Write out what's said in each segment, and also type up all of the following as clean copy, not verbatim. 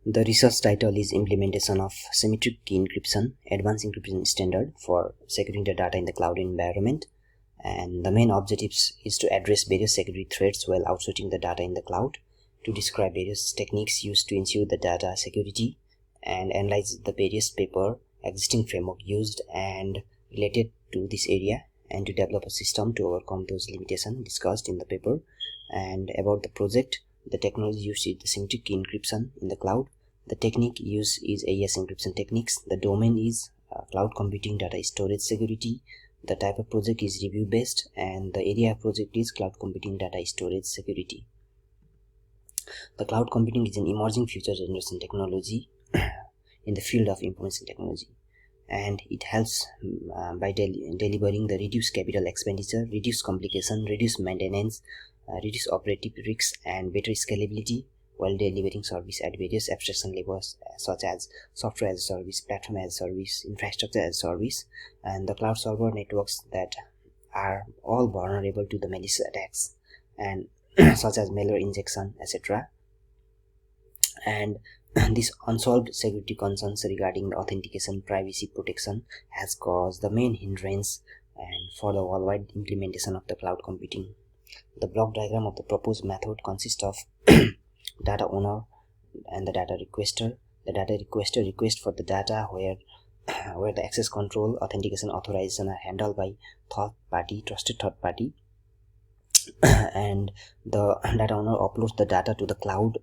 The research title is Implementation of Symmetric Key Encryption, Advanced Encryption Standard for Securing the Data in the Cloud Environment. And the main objectives is to address various security threats while outsourcing the data in the cloud, to describe various techniques used to ensure the data security, and analyze the various paper, existing framework used and related to this area, and to develop a system to overcome those limitations discussed in the paper. And about the project, the technology used is the symmetric key encryption in the cloud. The technique used is AES encryption techniques. The domain is cloud computing data storage security. The type of project is review based, and the area of project is cloud computing data storage security. The cloud computing is an emerging future generation technology in the field of information technology, and it helps by delivering the reduced capital expenditure, reduced complication, reduced maintenance, reduce operative risks, and better scalability while delivering service at various abstraction levels such as software as a service, platform as a service, infrastructure as a service, and the cloud server networks that are all vulnerable to the malicious attacks and such as malware injection, etc. And these unsolved security concerns regarding the authentication, privacy protection has caused the main hindrance and for the worldwide implementation of the cloud computing. The block diagram of the proposed method consists of data owner and the data requester. The data requester requests for the data where the access control, authentication, authorization are handled by trusted third party, and the data owner uploads the data to the cloud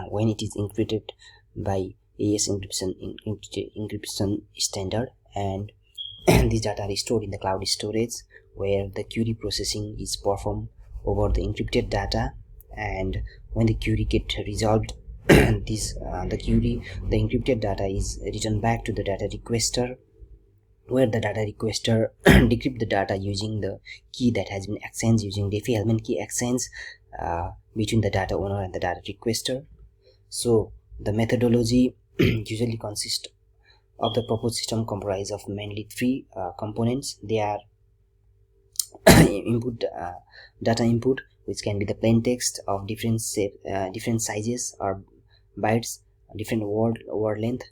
when it is encrypted by AES encryption standard, and these data are stored in the cloud storage where the query processing is performed over the encrypted data. And when the query gets resolved, the encrypted data is returned back to the data requester, where the data requester decrypt the data using the key that has been exchanged using Diffie-Hellman key exchange between the data owner and the data requester. So the methodology usually consists of the proposed system comprised of mainly three components. They are data input, which can be the plain text of different sizes or bytes, different word length,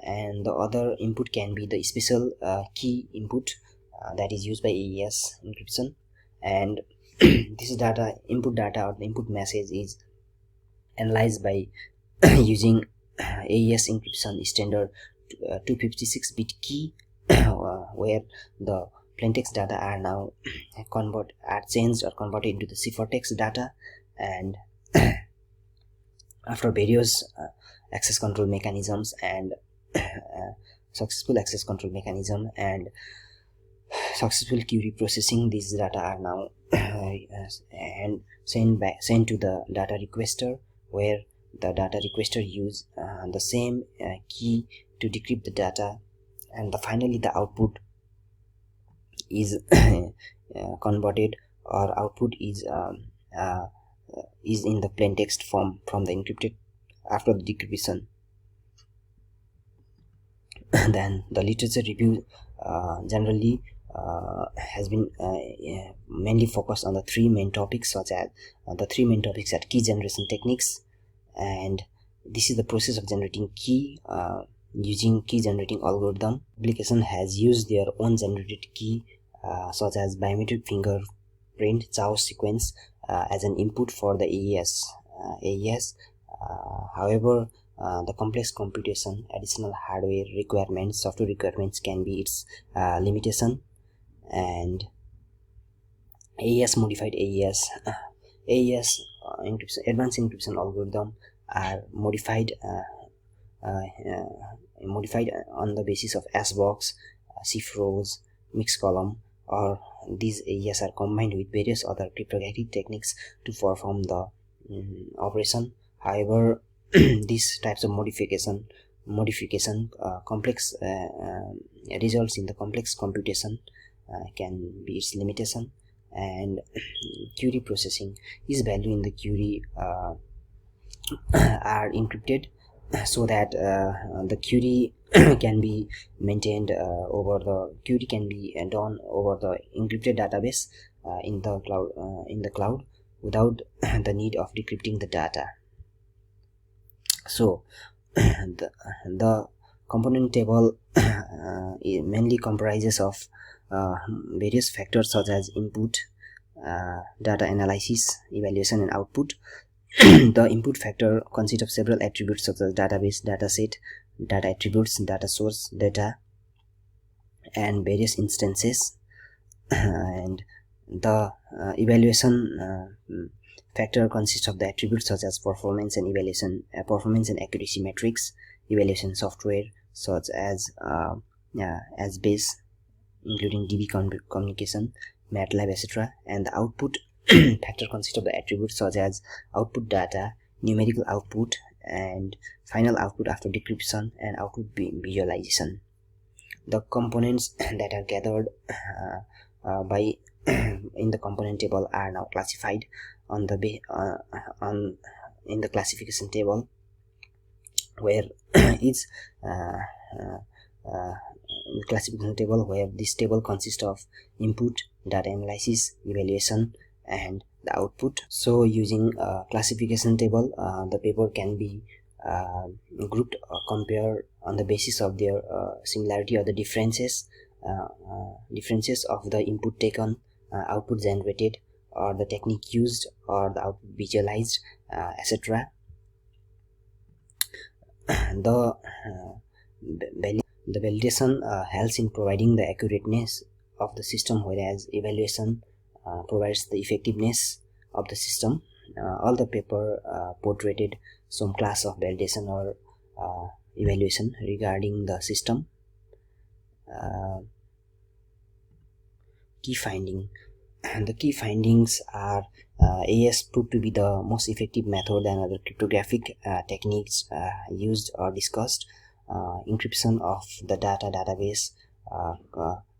and the other input can be the special key input that is used by AES encryption. And this input data or the input message is analyzed by using AES encryption standard 256-bit key where the plaintext data are now changed or converted into the ciphertext data, and after various access control mechanisms and successful access control mechanism and successful query processing, these data are now and sent to the data requester, where the data requester use the same key to decrypt the data, and finally the output is converted, or output is in the plain text form from the encrypted after the decryption. Then the literature review generally has been mainly focused on the three main topics, such as the three main topics are key generation techniques, and this is the process of generating key using key generating algorithm. Application has used their own generated key such as biometric fingerprint chaos sequence as an input for the AES. However, the complex computation, additional hardware requirements, software requirements can be its limitation, and modified AES encryption, advanced encryption algorithm are modified on the basis of S-box, cipherose, mixed column, or these AES are combined with various other cryptographic techniques to perform the operation. However, these types of modification complex results in the complex computation can be its limitation, and query processing is value in the query are encrypted so that the query can be maintained query can be done over the encrypted database in the cloud without the need of decrypting the data. So the component table it mainly comprises of various factors such as input, data analysis, evaluation, and output. The input factor consists of several attributes such as database, dataset, data attributes, data source, data, and various instances. And the evaluation factor consists of the attributes such as performance and evaluation, performance and accuracy metrics, evaluation software such as base, including DB communication, MATLAB, etc. And the output factor consists of the attributes such as output data, numerical output, and final output after decryption, and output visualization. The components that are gathered by in the component table are now classified on the in the classification table, where each classification table, where this table consists of input, data analysis, evaluation, and the output. So using a classification table, the paper can be grouped or compared on the basis of their similarity or the differences of the input taken, output generated, or the technique used, or the output visualized, etc. The validation helps in providing the accurateness of the system, whereas evaluation provides the effectiveness of the system. All the paper portrayed some class of validation or evaluation regarding the system. Key finding. The key findings are AES proved to be the most effective method than other cryptographic techniques used or discussed. Encryption of the database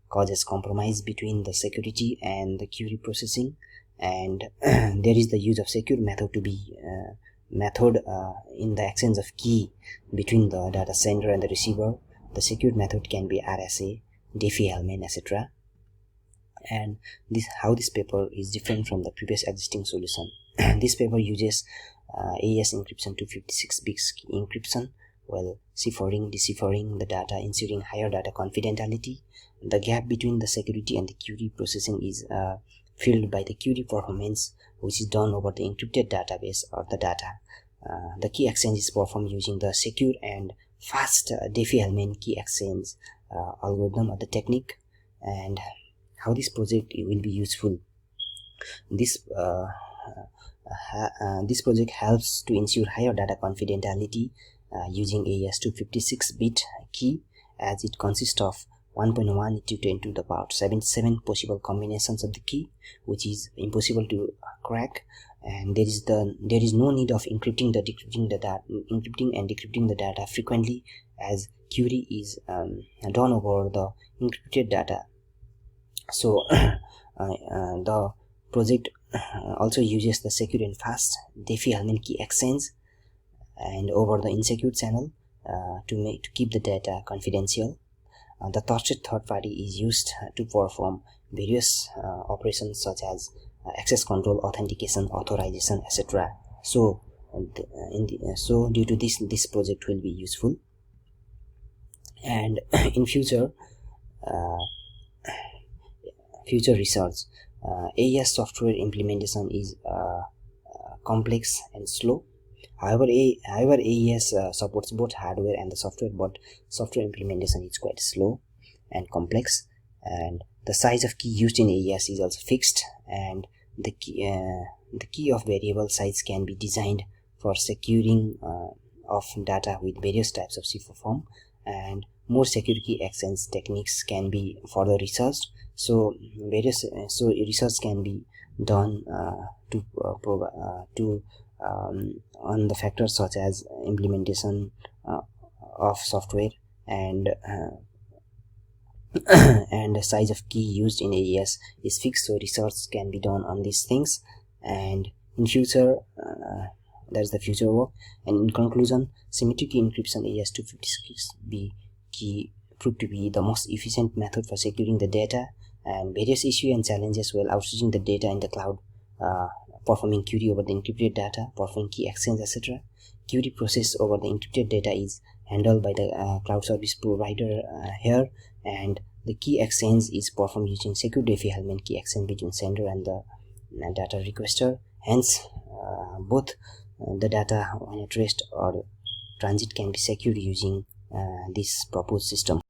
causes compromise between the security and the query processing, and there is the use of secure method to be in the exchange of key between the data sender and the receiver. The secure method can be RSA, Diffie-Hellman, etc. And how this paper is different from the previous existing solution. This paper uses AES encryption 256-bit encryption, while deciphering the data, ensuring higher data confidentiality. The gap between the security and the query processing is filled by the query performance, which is done over the encrypted database or the data. The key exchange is performed using the secure and fast Diffie-Hellman key exchange algorithm or the technique. And how this project will be useful. This project helps to ensure higher data confidentiality using AES 256-bit key, as it consists of 1.1 into 10 to the power 77 possible combinations of the key, which is impossible to crack. And there is no need of encrypting and decrypting the data frequently, as query is done over the encrypted data. So the project also uses the secure and fast Diffie-Hellman key exchange and over the insecure channel to keep the data confidential. The trusted third party is used to perform various operations such as access control, authentication, authorization, etc. So due to this project will be useful. And in future research, AES software implementation is complex and slow. However, AES supports both hardware and the software, but software implementation is quite slow and complex. And the size of key used in AES is also fixed, and the key of variable size can be designed for securing of data with various types of cipher form, and more secure key exchange techniques can be further researched. So research can be done on the factors such as implementation of software and and the size of key used in AES is fixed, so research can be done on these things. And in future, that's the future work. And in conclusion, symmetric key encryption AES 256B key proved to be the most efficient method for securing the data, and various issues and challenges while outsourcing the data in the cloud, performing query over the encrypted data, performing key exchange, etc. query process over the encrypted data is handled by the cloud service provider here, and the key exchange is performed using secure Diffie-Hellman key exchange between sender and the data requester. Hence, both the data when at rest or transit can be secured using this proposed system.